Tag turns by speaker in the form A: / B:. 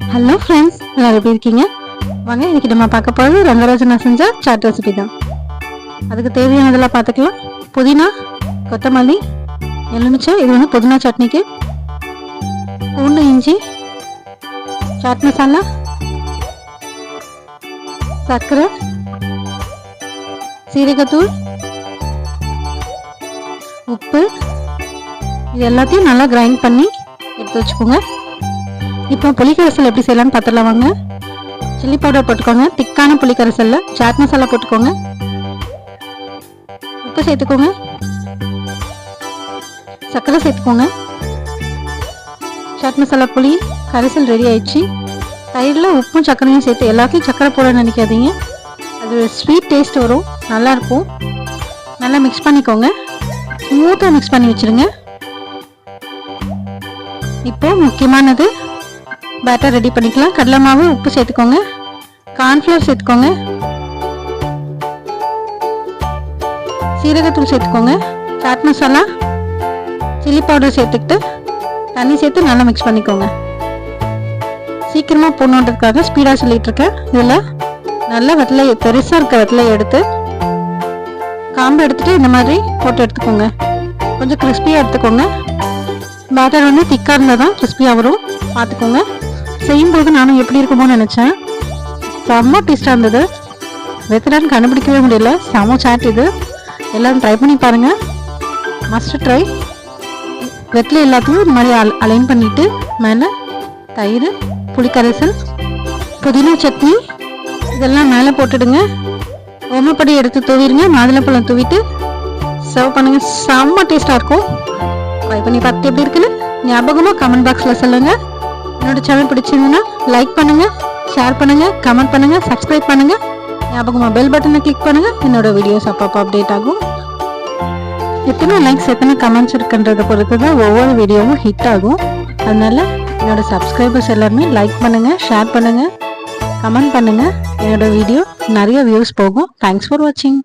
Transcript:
A: Hello friends, எல்லாரும் எப்படி இருக்கீங்க? வாங்க, இன்னைக்கு நம்ம பார்க்க போகிறது ரங்கராஜனா செஞ்ச சாட் ரெசிபி தான். அதுக்கு தேவையானதெல்லாம் பார்த்துக்கலாம். புதினா, கொத்தமல்லி, எலுமிச்சை, இது வந்து புதினா சட்னிக்கு. பூண்டு, இஞ்சி, சாட் மசாலா, சர்க்கரை, சீரகத்தூள், உப்பு, இது எல்லாத்தையும் நல்லா கிரைண்ட் பண்ணி எடுத்து வச்சுக்கோங்க. இப்போ புளிக்கரைசல் எப்படி செய்யலாம்னு பார்த்துடலாம் வாங்க. சில்லி பவுடர் போட்டுக்கோங்க. திக்கான புளிக்கரைசல்ல சாட் மசாலா போட்டுக்கோங்க. உப்பு சேர்த்துக்கோங்க. சர்க்கரை சேர்த்துக்கோங்க. சாட் மசாலா புளி கரைசல் ரெடி ஆயிடுச்சு. தயிரில் உப்பும் சர்க்கரையும் சேர்த்து எல்லாத்தையும் சர்க்கரை போட நினைக்காதீங்க. அது ஸ்வீட் டேஸ்ட் வரும், நல்லாயிருக்கும். நல்லா மிக்ஸ் பண்ணிக்கோங்க. ஸ்மூத்தாக மிக்ஸ் பண்ணி வச்சுருங்க. இப்போ முக்கியமானது பேட்டர் ரெடி பண்ணிக்கலாம். கடலை மாவு, உப்பு சேர்த்துக்கோங்க. கார்ன்ஃப்ளவர் சேர்த்துக்கோங்க. சீரகத்தூள் சேர்த்துக்கோங்க. சாட் மசாலா, சில்லி பவுடர் சேர்த்துக்கிட்டு தண்ணி சேர்த்து நல்லா மிக்ஸ் பண்ணிக்கோங்க. சீக்கிரமாக போடணுன்றதுக்காக ஸ்பீடாக சொல்லிட்டு இருக்கேன். இதில் நல்லா வெத்தலை, பெருசாக இருக்க வெத்தலையை எடுத்து காம்பு எடுத்துட்டு இந்த மாதிரி போட்டு எடுத்துக்கோங்க. கொஞ்சம் கிறிஸ்பியாக எடுத்துக்கோங்க. பேட்டர் வந்து திக்காக இருந்தால் தான் கிறிஸ்பியாக வரும், பார்த்துக்கோங்க. செய்யும்போது நானும் எப்படி இருக்குமோன்னு நினச்சேன். செம்ம டேஸ்ட்டாக இருந்தது. வெத்தலைன்னு கண்டுபிடிக்கவே முடியல. செம்ம சாட் இது. எல்லோரும் ட்ரை பண்ணி பாருங்கள். Must try. வெத்தலை எல்லாத்தையும் இந்த மாதிரி அலைன் பண்ணிவிட்டு மேலே தயிர், புளிக்கரைசல், புதினா சட்னி இதெல்லாம் மேலே போட்டுடுங்க. ஓமப்படி எடுத்து தூவிடுங்க. மாதுளப்பழம் தூவிட்டு சர்வ் பண்ணுங்கள். செம்ம டேஸ்ட்டாக இருக்கும். ட்ரை பண்ணி பார்த்துட்டு எப்படி இருக்குன்னு ஞாபகமாக கமெண்ட் பாக்ஸில் சொல்லுங்கள். என்னோட சேனல் பிடிச்சிருந்ததுன்னா லைக் பண்ணுங்கள், ஷேர் பண்ணுங்கள், கமெண்ட் பண்ணுங்கள், சப்ஸ்கிரைப் பண்ணுங்கள். ஞாபகமாக பெல் பட்டனை கிளிக் பண்ணுங்கள். என்னோட வீடியோஸ் அப்பப்போ அப்டேட் ஆகும். எத்தனை லைக்ஸ், எத்தனை கமெண்ட்ஸ் இருக்குன்றதை பொறுத்து தான் ஒவ்வொரு வீடியோவும் ஹிட் ஆகும். அதனால் என்னோட சப்ஸ்கிரைபர்ஸ் எல்லாருமே லைக் பண்ணுங்கள், ஷேர் பண்ணுங்கள், கமெண்ட் பண்ணுங்கள். என்னோட வீடியோ நிறைய வியூஸ் போகும். தேங்க்ஸ் ஃபார் வாட்சிங்.